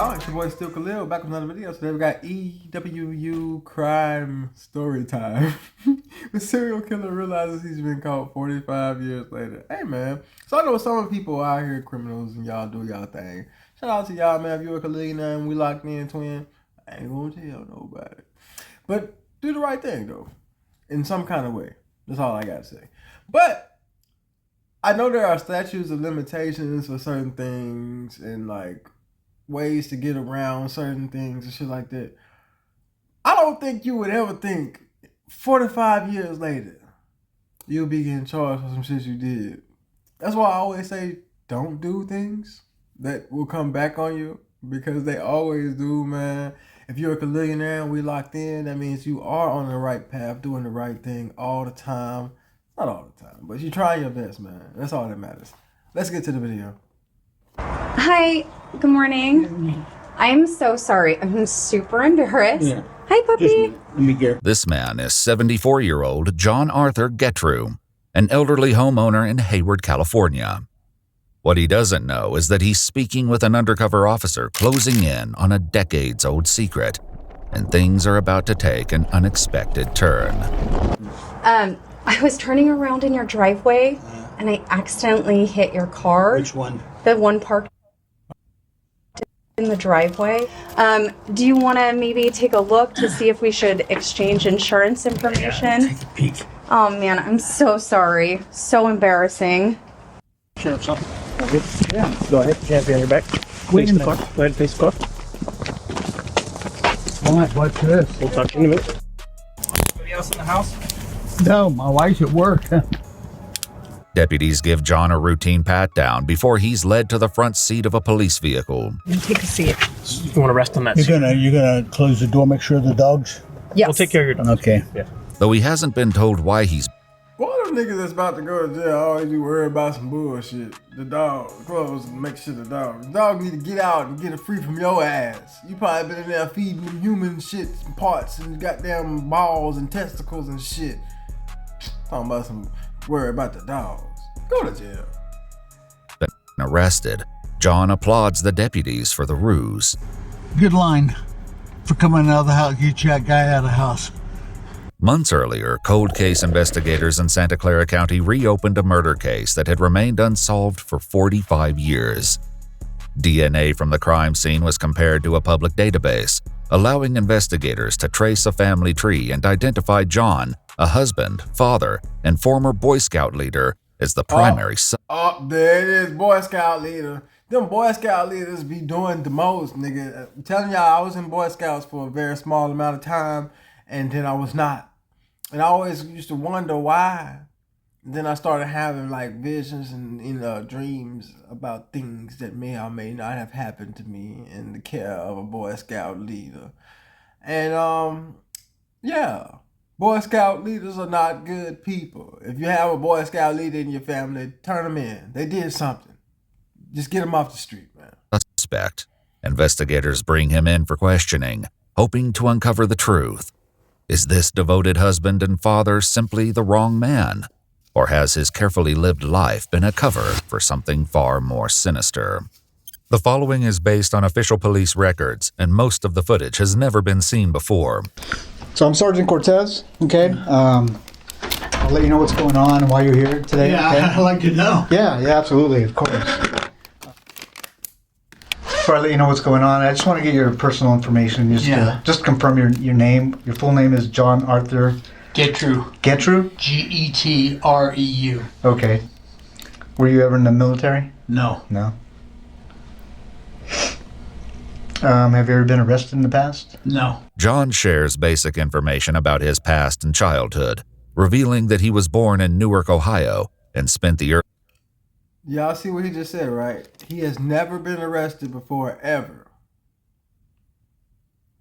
y'all? It's your boy Still Khalil back with another video. Today we got EWU crime story time. The serial killer realizes he's been caught 45 years later. Hey man, so I know some people out here criminals and y'all do y'all thing. Shout out to y'all, man. If you're a Khalil now and we locked in, twin, I ain't gonna tell nobody. But do the right thing though, in some kind of way. That's all I gotta say. But I know there are statutes of limitations for certain things and like ways to get around certain things and shit like that. I don't think you would ever think 45 years later you'll be getting charged for some shit you did. That's why I always say don't do things that will come back on you, because they always do, man. If you're a millionaire and we locked in, that means you are on the right path, doing the right thing all the time. Not all the time, but you're trying your best, man. That's all that matters. Let's get to the video. Hi, good morning. I'm so sorry. I'm super embarrassed. Yeah. Hi, puppy. Let me get. This man is 74-year-old John Arthur Getrew, an elderly homeowner in Hayward, California. What he doesn't know is that he's speaking with an undercover officer closing in on a decades-old secret, and things are about to take an unexpected turn. I was turning around in your driveway, and I accidentally hit your car. Which one? The one parked in the driveway. Do you want to maybe take a look to see if we should exchange insurance information? Take a peek. Oh man, I'm so sorry. So embarrassing. Sheriff's office. Yeah, go ahead. Can't be on your back. Wait in the car. Go ahead and face the car. All right, what's this? We'll talk to you in a minute. Anybody else in the house? No, my wife's at work. Deputies give John a routine pat-down before he's led to the front seat of a police vehicle. Take a seat. You want to rest on that seat? You're gonna close the door, make sure the dogs. Yes. We'll take care of your dog. Okay. Yeah. Though he hasn't been told why he's All them niggas that's about to go to jail always be worried about some bullshit. The dog close and make sure the dog need to get out and get it free from your ass. You probably been in there feeding them human shit and parts and goddamn balls and testicles and shit. Talking about some worry about the dogs. Go to jail. been arrested. John applauds the deputies for the ruse. Good line for coming out of the house. Get that guy out of the house. Months earlier, cold case investigators in Santa Clara County reopened a murder case that had remained unsolved for 45 years. DNA from the crime scene was compared to a public database, allowing investigators to trace a family tree and identify John, a husband, father, and former Boy Scout leader, as the primary son. Oh, there it is, Boy Scout leader. Them Boy Scout leaders be doing the most, nigga. I'm telling y'all, I was in Boy Scouts for a very small amount of time, and then I was not. And I always used to wonder why. And then I started having like visions and dreams about things that may or may not have happened to me in the care of a Boy Scout leader. And yeah, Boy Scout leaders are not good people. If you have a Boy Scout leader in your family, turn them in. They did something. Just get them off the street, man. Suspect. Investigators bring him in for questioning, hoping to uncover the truth. Is this devoted husband and father simply the wrong man? Or has his carefully lived life been a cover for something far more sinister? The following is based on official police records, and most of the footage has never been seen before. So I'm Sergeant Cortez, okay? I'll let you know what's going on and why you're here today. Yeah, okay? I'd like to know. Yeah, absolutely, of course. Before I let you know what's going on, I just want to get your personal information. Just confirm your name. Your full name is John Arthur Getrew. Getrew? Getreu. Okay. Were you ever in the military? No. No. Have you ever been arrested in the past? No. John shares basic information about his past and childhood, revealing that he was born in Newark, Ohio, and spent the Y'all see what he just said, right? He has never been arrested before, ever.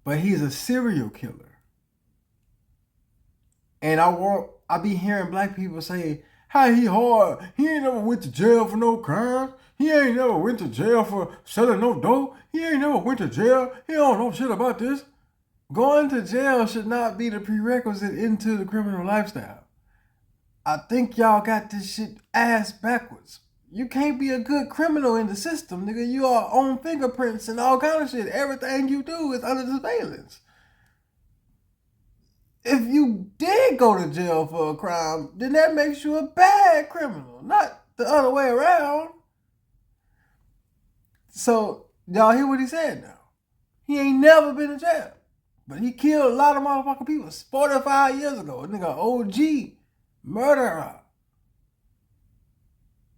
But he's a serial killer. And I be hearing black people say, how he hard? He ain't never went to jail for no crime. He ain't never went to jail for selling no dope. He ain't never went to jail. He don't know shit about this. Going to jail should not be the prerequisite into the criminal lifestyle. I think y'all got this shit ass backwards. You can't be a good criminal in the system, nigga. You are on fingerprints and all kind of shit. Everything you do is under surveillance. If you did go to jail for a crime, then that makes you a bad criminal, not the other way around. So, y'all hear what he said now. He ain't never been in jail. But he killed a lot of motherfucking people 45 years ago. A nigga OG murderer.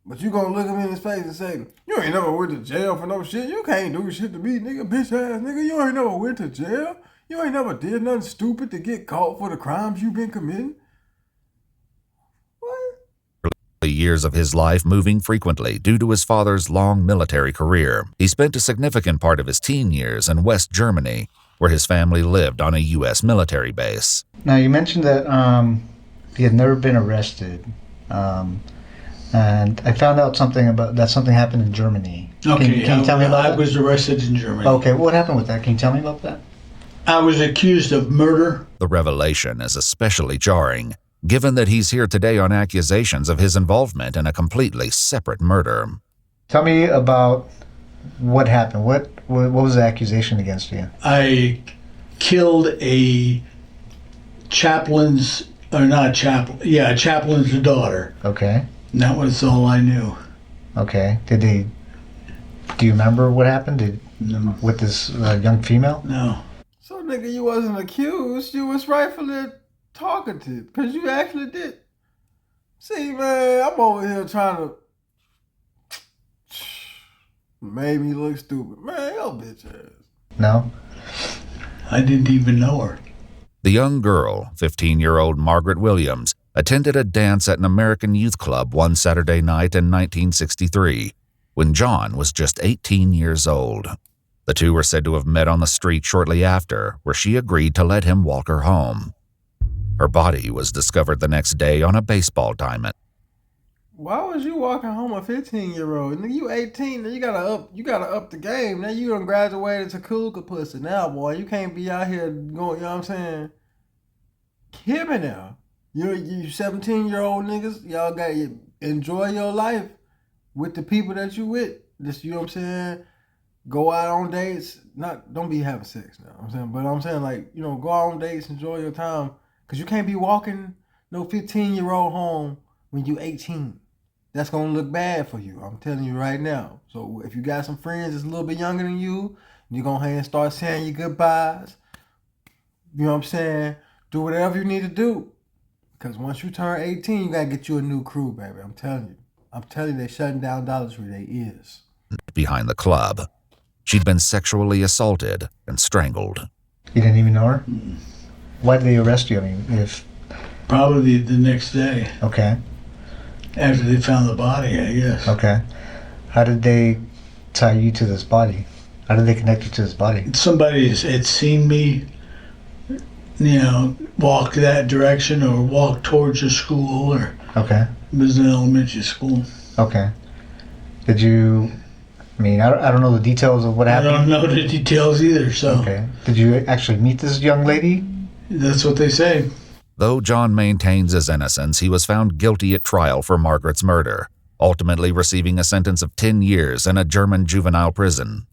But you gonna look him in his face and say, you ain't never went to jail for no shit. You can't do shit to me, nigga, bitch ass nigga. You ain't never went to jail. You ain't never did nothing stupid to get caught for the crimes you been committing. What? The years of his life moving frequently due to his father's long military career. He spent a significant part of his teen years in West Germany, where his family lived on a U.S. military base. Now, you mentioned that he had never been arrested. And I found out something happened in Germany. Okay, Can you tell me about that? I was arrested in Germany. Okay, what happened with that? Can you tell me about that? I was accused of murder. The revelation is especially jarring, given that he's here today on accusations of his involvement in a completely separate murder. Tell me about what happened. What was the accusation against you? I killed a chaplain's daughter. Okay. And that was all I knew. Okay. Do you remember what happened? No. With this young female? No. So, nigga, you wasn't accused. You was rightfully talkative. Because you actually did. See, man, I'm over here trying to... Made me look stupid. Man, your bitch ass. No? I didn't even know her. The young girl, 15-year-old Margaret Williams, attended a dance at an American youth club one Saturday night in 1963, when John was just 18 years old. The two were said to have met on the street shortly after, where she agreed to let him walk her home. Her body was discovered the next day on a baseball diamond. Why was you walking home a 15-year-old? Nigga, you 18, now you gotta up the game. Now you done graduated to cougar pussy now, boy. You can't be out here going, you know what I'm saying? Hear me now. You 17-year-old niggas, y'all gotta enjoy your life with the people that you with. Just, you know what I'm saying? Go out on dates. Don't be having sex now, I'm saying. But I'm saying, like, you know, go out on dates, enjoy your time. Because you can't be walking no 15-year-old home when you 18. That's going to look bad for you. I'm telling you right now. So if you got some friends that's a little bit younger than you, you're going to start saying your goodbyes. You know what I'm saying? Do whatever you need to do. Because once you turn 18, you got to get you a new crew, baby. I'm telling you. They're shutting down Dollar Tree. They is. Behind the club, she'd been sexually assaulted and strangled. You didn't even know her? Why did they arrest you? I mean, Probably the next day. Okay. After they found the body, I guess. Okay. How did they tie you to this body? How did they connect you to this body? Somebody had seen me, you know, walk that direction or walk towards a school, or Okay. it was an elementary school. Okay. Did you... I mean, I don't know the details of what I happened. don't know the details either, so Okay. Did you actually meet this young lady? that's what they say. Though John maintains his innocence, he was found guilty at trial for Margaret's murder, ultimately receiving a sentence of 10 years in a German juvenile prison.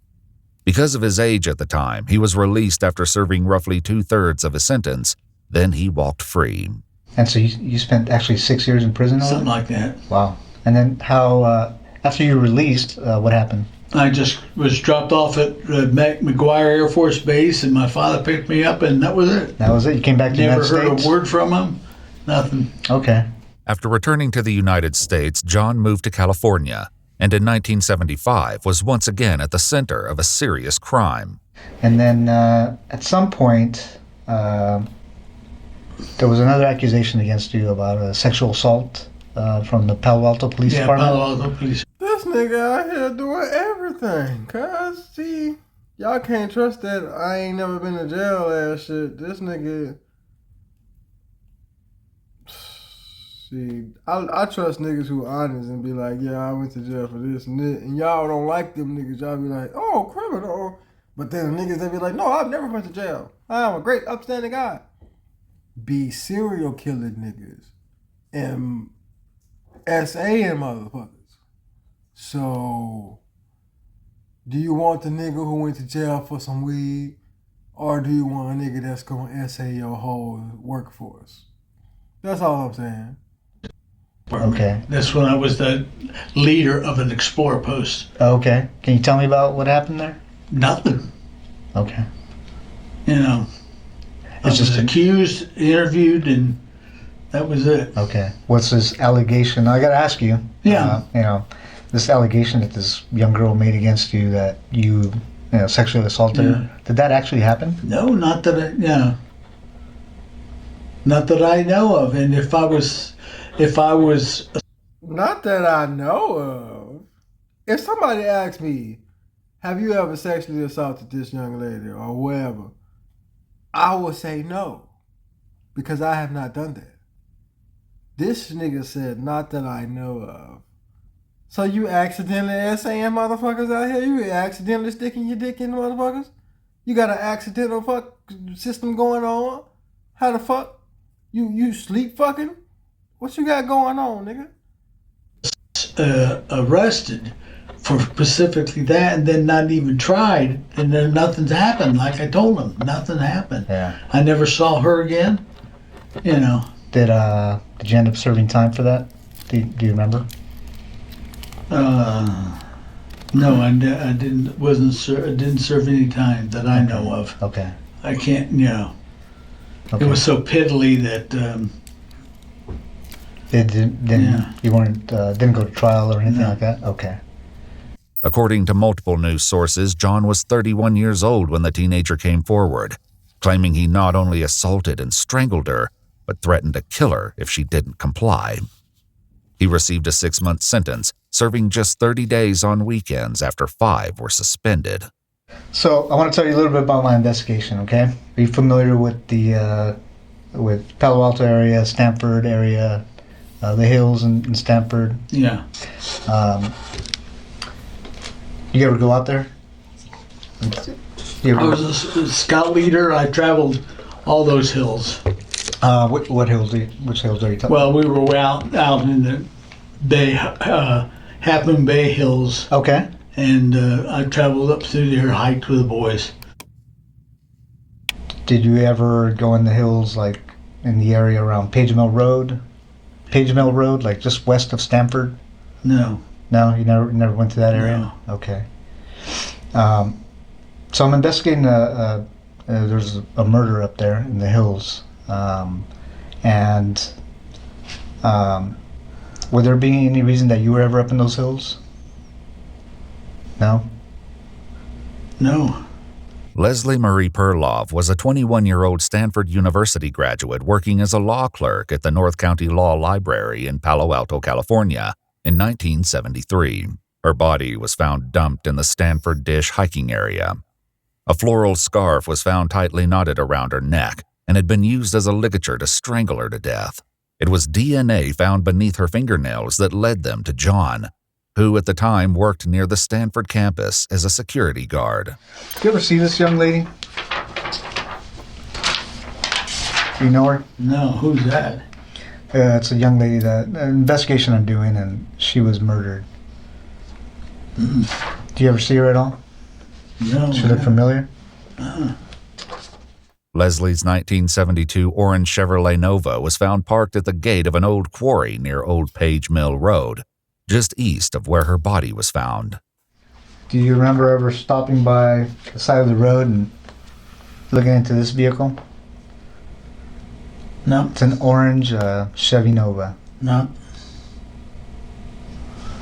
Because of his age at the time, he was released after serving roughly 2/3 of his sentence. Then he walked free. And so you spent actually 6 years in prison? Something like that. Wow. And then how, after you were released, what happened? I just was dropped off at McGuire Air Force Base, and my father picked me up, and that was it. That was it? You came back to the Never United heard States? a word from him. Nothing. Okay. After returning to the United States, John moved to California, and in 1975 was once again at the center of a serious crime. And then at some point, there was another accusation against you about a sexual assault from the Palo Alto Police Department? Palo Alto Police. This nigga out here doing everything. Cuz, see, y'all can't trust that I ain't never been to jail ass shit. This nigga... See, I trust niggas who honest and be like, yeah, I went to jail for this and that. And y'all don't like them niggas. Y'all be like, oh, criminal. But then the niggas, they be like, no, I've never went to jail. I am a great, upstanding guy. Be serial killing niggas and SA and motherfuckers. So, do you want the nigga who went to jail for some weed, or do you want a nigga that's gonna essay your whole workforce? That's all I'm saying. Okay. That's when I was the leader of an Explorer post. Okay. Can you tell me about what happened there? Nothing, Okay. you know. I It's was just accused, interviewed, and that was it. Okay. What's this allegation? I gotta ask you. Yeah. This allegation that this young girl made against you that you sexually assaulted her. Did that actually happen? No, not that not that I know of. And if I was Not that I know of. If somebody asks me, have you ever sexually assaulted this young lady or whoever, I will say no, because I have not done that. This nigga said, not that I know of. So you accidentally essaying motherfuckers out here? You accidentally sticking your dick in motherfuckers? You got an accidental fuck system going on? How the fuck? You sleep fucking? What you got going on, nigga? arrested for specifically that, and then not even tried, and then nothing's happened. Like I told him, nothing happened. Yeah. I never saw her again. You know. Did you end up serving time for that? Do you remember? No, I didn't. I didn't serve any time that I know of. Okay. I can't. You know. Okay. It was so piddly that. You weren't didn't go to trial or anything No. like that? Okay. According to multiple news sources, John was 31 years old when the teenager came forward, claiming he not only assaulted and strangled her, but threatened to kill her if she didn't comply. He received a 6-month sentence, serving just 30 days on weekends after 5 were suspended. So I want to tell you a little bit about my investigation, okay? Are you familiar with the with Palo Alto area, Stanford area, the hills in Stanford? Yeah. You ever go out there? I was a scout leader. I traveled all those hills. What hills? Which hills are you talking? Well, we were out in the Bay, Half Moon Bay Hills, Okay. and I traveled up through there, hiked with the boys. Did you ever go in the hills, like in the area around Page Mill Road? Page Mill Road, like just west of Stanford? No. No, you never went to that area? No. Okay. So I'm investigating there's a murder up there in the hills. Would there be any reason that you were ever up in those hills? No? No. Leslie Marie Perlov was a 21-year-old Stanford University graduate working as a law clerk at the North County Law Library in Palo Alto, California in 1973. Her body was found dumped in the Stanford Dish hiking area. A floral scarf was found tightly knotted around her neck and had been used as a ligature to strangle her to death. It was DNA found beneath her fingernails that led them to John, who at the time worked near the Stanford campus as a security guard. You ever see this young lady? Do you know her? No. Who's that? It's a young lady that an investigation I'm doing, and she was murdered. Do you ever see her at all? No. She look familiar? Leslie's 1972 orange Chevrolet Nova was found parked at the gate of an old quarry near Old Page Mill Road, just east of where her body was found. Do you remember ever stopping by the side of the road and looking into this vehicle? No. It's an orange Chevy Nova. No.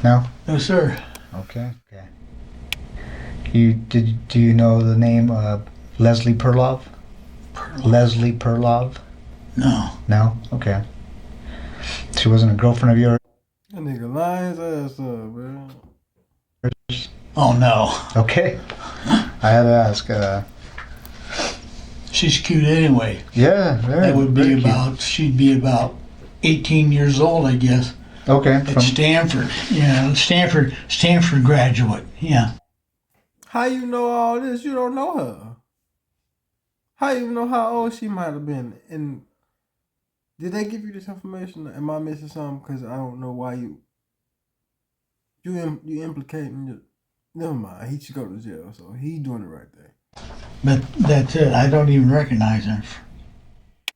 No? No, sir. Okay. Okay. Do you know the name Leslie Perlov? Leslie Perlov? No. No? Okay. She wasn't a girlfriend of yours? That nigga lying his ass up, man. Oh no. Okay. I had to ask. She's cute anyway. Yeah, very. That would very be cute. about. She'd be about 18 years old, I guess. Okay. At Stanford. Yeah, Stanford graduate. Yeah. How you know all this? You don't know her. How you know how old she might have been? And did they give you this information? Am I missing something? Because I don't know why you... You implicating your. Never mind. He should go to jail. So he doing the right thing. But that's it. I don't even recognize her.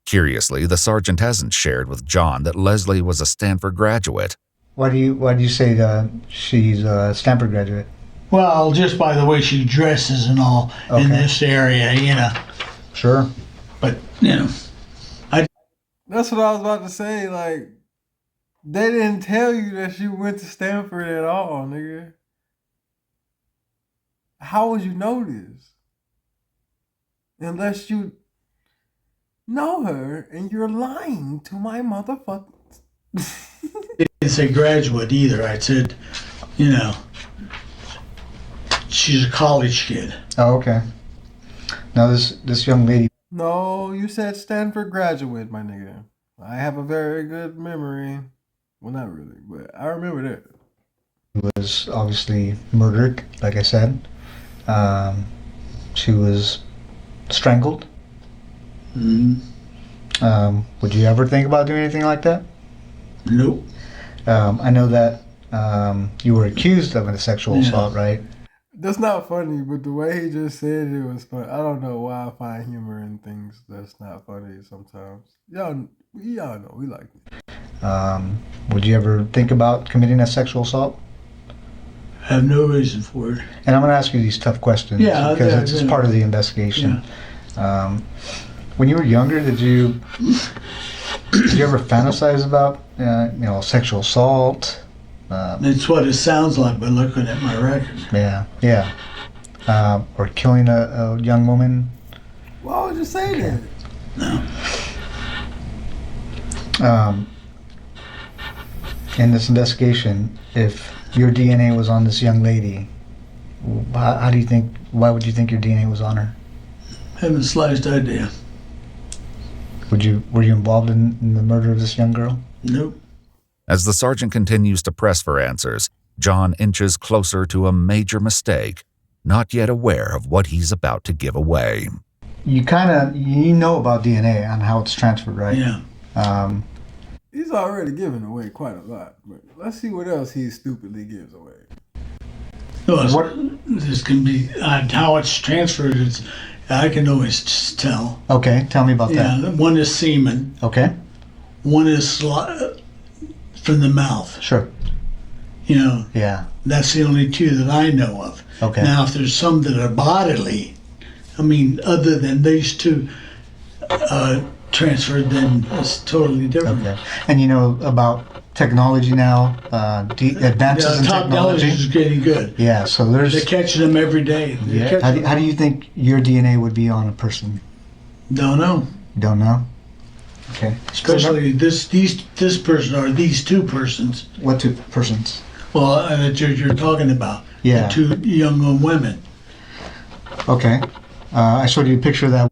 Curiously, the sergeant hasn't shared with John that Leslie was a Stanford graduate. Why do you say she's a Stanford graduate? Well, just by the way she dresses and all in Okay. this area, you know. Sure. But, you know, That's what I was about to say. Like, they didn't tell you that she went to Stanford at all, nigga. How would you know this? Unless you know her and you're lying to my motherfucker. I didn't say graduate either. I said, you know, she's a college kid. Oh, okay. Now this young lady No, you said Stanford graduate, my nigga. I have a very good memory. Well, not really, but I remember that. was obviously murdered, like I said. She was strangled. Would you ever think about doing anything like that? Nope. I know that you were accused of a sexual assault, right? That's not funny, but the way he just said it was funny. I don't know why I find humor in things that's not funny sometimes. Y'all know we like it. Would you ever think about committing a sexual assault? I have no reason for it. And I'm going to ask you these tough questions because it's part of the investigation. When you were younger, did you ever fantasize about sexual assault? It's what it sounds like by looking at my record. Yeah. Or killing a young woman? Why would you say that? No. In this investigation, if your DNA was on this young lady, why would you think your DNA was on her? Haven't the slightest idea. Were you involved in the murder of this young girl? Nope. As the sergeant continues to press for answers, John inches closer to a major mistake, not yet aware of what he's about to give away. You know about DNA and how it's transferred, right? Yeah. He's already given away quite a lot, but let's see what else he stupidly gives away. No, this can be how it's transferred. I can always just tell. Okay, tell me about that. Yeah, one is semen. Okay. One is from the mouth. Sure. You know. Yeah. That's the only two that I know of. Okay. Now, if there's some that are bodily, I mean, other than these two transferred, then it's totally different. Okay. And you know about technology now, advances in technology technology. is getting good. Yeah. So there's. They're catching them every day. Yeah. How do you think your DNA would be on a person? Don't know. Don't know. Okay. Especially this person or these two persons. What two persons? Well, that you're talking about. Yeah. The two young women. Okay. I showed you a picture of that.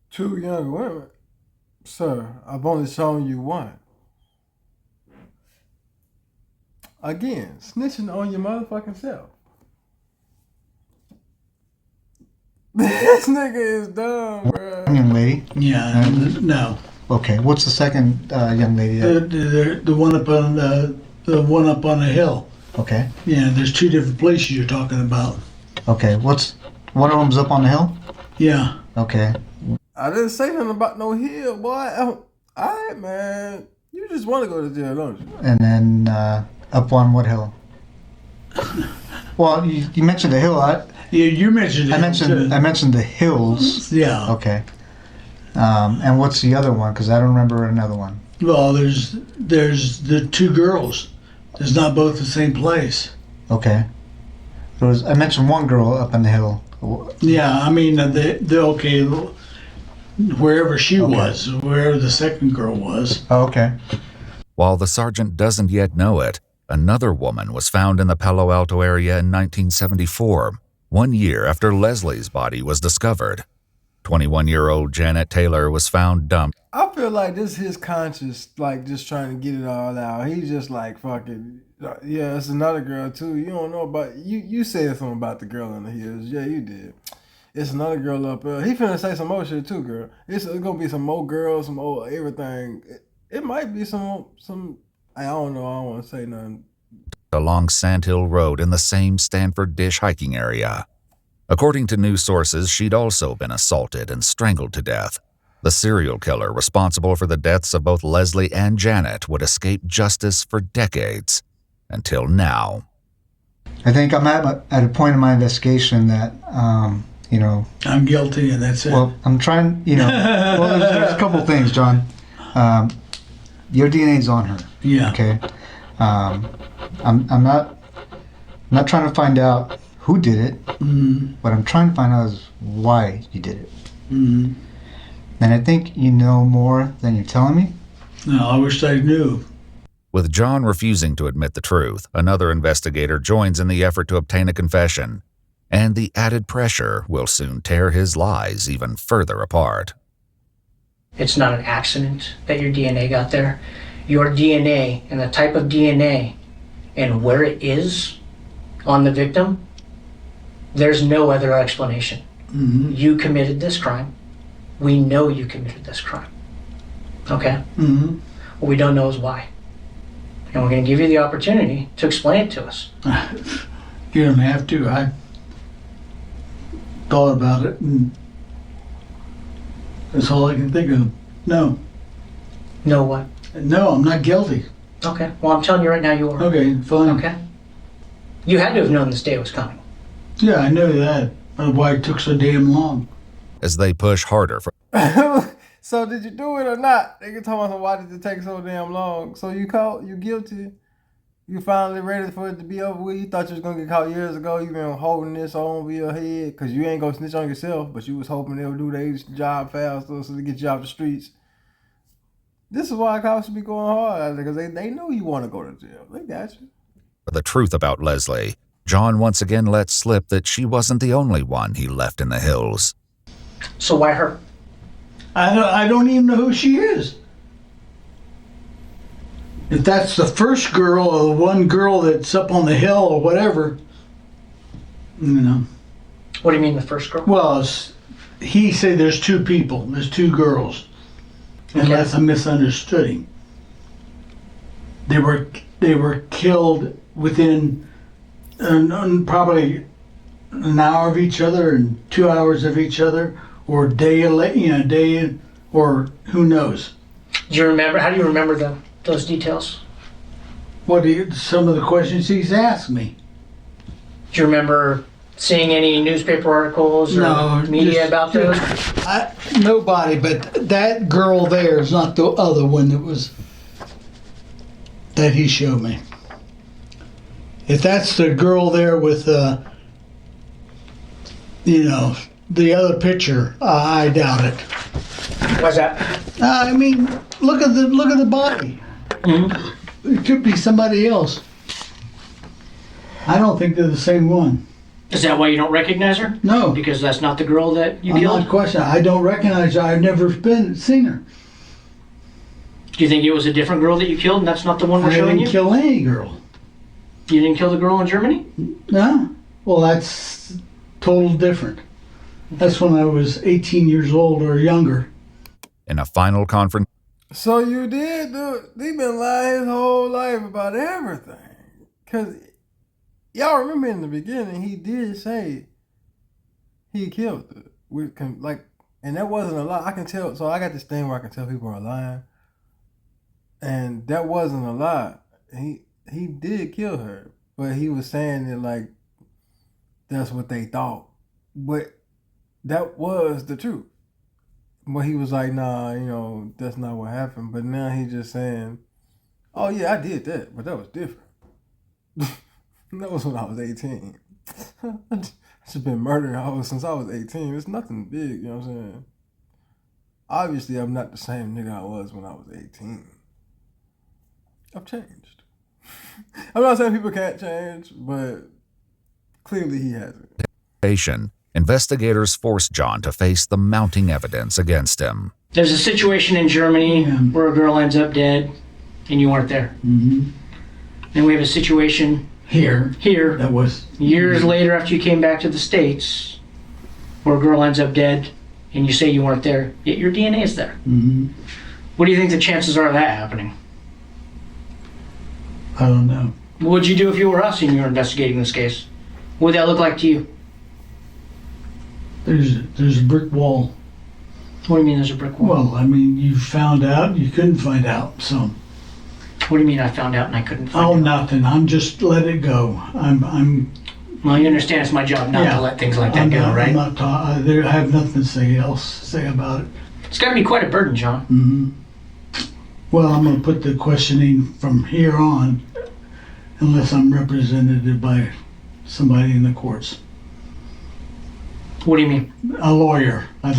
Two young women? Sir, I've only shown you one. Again, snitching on your motherfucking self. This nigga is dumb, bro. Young lady. Yeah. No. Okay. What's the second young lady? The one up on the hill. Okay. Yeah. There's two different places you're talking about. Okay. One of them's up on the hill? Yeah. Okay. I didn't say nothing about no hill, boy. Alright, man. You just want to go to jail, don't you? And then up on what hill? Well, you mentioned the hill. Yeah, you mentioned it. I mentioned the hills. Yeah. Okay. And what's the other one? Because I don't remember another one. Well, there's the two girls. There's not both the same place. Okay. I mentioned one girl up on the hill. Yeah, I mean the okay, wherever she was, wherever the second girl was. Oh, okay. While the sergeant doesn't yet know it, another woman was found in the Palo Alto area in 1974, 1 year after Leslie's body was discovered. 21-year-old Janet Taylor was found dumped. I feel like this is his conscience, like just trying to get it all out. He's just like, fucking, yeah, it's another girl too. You don't know about, you said something about the girl in the hills. Yeah, you did. It's another girl up there. He finna say some more shit too, girl. It's gonna be some more girls, some more everything. It might be some, I don't know, I don't want to say nothing. along Sandhill Road in the same Stanford Dish hiking area. According to news sources, she'd also been assaulted and strangled to death. The serial killer responsible for the deaths of both Leslie and Janet would escape justice for decades, until now. I think I'm at a point in my investigation that, I'm guilty, and that's it. Well, I'm trying, well, there's a couple things, John. Your DNA's on her. Yeah. Okay. I'm not trying to find out who did it. Mm-hmm. What I'm trying to find out is why you did it. Mm-hmm. And I think you know more than you're telling me. No, I wish I knew. With John refusing to admit the truth, another investigator joins in the effort to obtain a confession, and the added pressure will soon tear his lies even further apart. It's not an accident that your DNA got there. Your DNA and the type of DNA and where it is on the victim, there's no other explanation. Mm-hmm. You committed this crime. We know you committed this crime. Okay? Mm-hmm. What we don't know is why. And we're going to give you the opportunity to explain it to us. You don't have to. I thought about it, and that's all I can think of. No. Know what? No, I'm not guilty. Okay. Well, I'm telling you right now you are. Okay, fine. Okay? You had to have known this day was coming. Yeah, I know that. That's why it took so damn long. As they push harder for So did you do it or not? They can tell me why did it take so damn long? So you caught, you guilty. You finally ready for it to be over with. You thought you was gonna get caught years ago. You been holding this over your head because you ain't gonna snitch on yourself, but you was hoping they would do their job faster so to get you off the streets. This is why cops should be going hard because they know you want to go to jail. They got you. the truth about Leslie. John once again let slip that she wasn't the only one he left in the hills. So why her? I don't even know who she is. If that's the first girl or the one girl that's up on the hill or whatever, you know. What do you mean the first girl? Well, he said there's two people. There's two girls. Unless I misunderstood him. They were killed within probably an hour of each other and 2 hours of each other, or day, or who knows. Do you remember? How do you remember those details? Some of the questions he's asked me. Do you remember seeing any newspaper articles or media about those? Nobody, but that girl there is not the other one that he showed me. If that's the girl there with, the other picture, I doubt it. Why's that? I mean, look at the body. Mm-hmm. It could be somebody else. I don't think they're the same one. Is that why you don't recognize her? No. Because that's not the girl that you I'm killed? not questioning. I don't recognize her. I've never seen her. Do you think it was a different girl that you killed and that's not the one we're I showing didn't you? kill any girl. You didn't kill the girl in Germany? No. Well, that's total different. That's when I was 18 years old or younger. In a final conference, So you did do it. He been lying his whole life about everything. Because y'all remember in the beginning, he did say he killed it. And that wasn't a lie. I can tell. So I got this thing where I can tell people are lying. And that wasn't a lie. He did kill her. But he was saying it like that's what they thought. But that was the truth. But he was like, nah, that's not what happened. But now he's just saying, oh yeah, I did that, but that was different. That was when I was 18. I've just been murdering hoes since I was 18. It's nothing big, you know what I'm saying? Obviously, I'm not the same nigga I was when I was 18. I've changed. I'm not saying people can't change, but clearly he hasn't. Investigators forced John to face the mounting evidence against him. There's a situation in Germany where a girl ends up dead and you weren't there. Mm-hmm. Then we have a situation Here. That was years later after you came back to the States where a girl ends up dead and you say you weren't there, yet your DNA is there. Mm-hmm. What do you think the chances are of that happening? I don't know. What would you do if you were us and you were investigating this case? What would that look like to you? There's a brick wall. What do you mean there's a brick wall? Well, I mean, you found out, you couldn't find out, so. What do you mean I found out and I couldn't find Oh, out? nothing. I'm just let it go. I'm. Well, you understand it's my job not to let things like that go, right? I'm not. I have nothing to say about it. It's got to be quite a burden, John. Mm-hmm. Well, I'm going to put the questioning from here on, unless I'm represented by somebody in the courts. What do you mean? A lawyer. You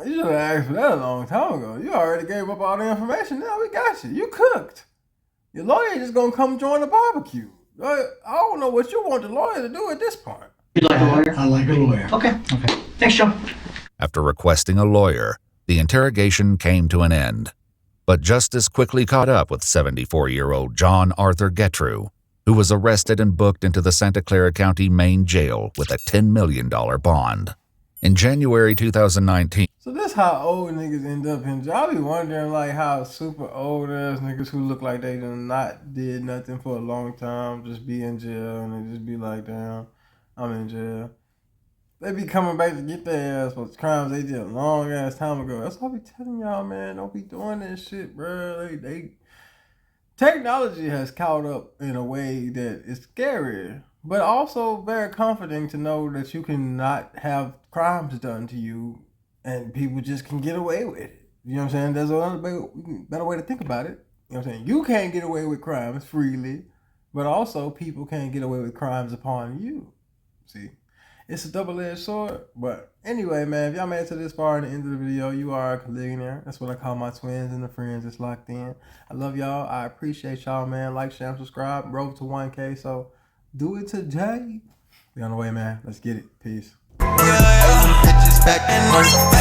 should have asked for that a long time ago. You already gave up all the information. Now we got you. You cooked. Your lawyer just gonna come join the barbecue. I don't know what you want the lawyer to do at this point. You'd like a lawyer? I like a lawyer. Okay. Thanks, John. After requesting a lawyer, the interrogation came to an end. But justice quickly caught up with 74-year-old John Arthur Getrew, who was arrested and booked into the Santa Clara County Main Jail with a $10 million bond. In January 2019, So this how old niggas end up in jail. I be wondering like how super old ass niggas who look like they done not did nothing for a long time just be in jail and they just be like, damn, I'm in jail. They be coming back to get their ass for crimes they did a long ass time ago. That's why I be telling y'all, man, don't be doing this shit, bro. Technology has caught up in a way that is scary, but also very comforting to know that you can not have crimes done to you and people just can get away with it. You know what I'm saying? There's another better way to think about it. You know what I'm saying? You can't get away with crimes freely, but also people can't get away with crimes upon you. See? It's a double-edged sword. But anyway, man, if y'all made it to this far in the end of the video, you are a millionaire. That's what I call my twins and the friends that's locked in. I love y'all. I appreciate y'all, man. Like, share, and subscribe. Road to 1K, so do it today. We on the way, man. Let's get it. Peace. Bitches back and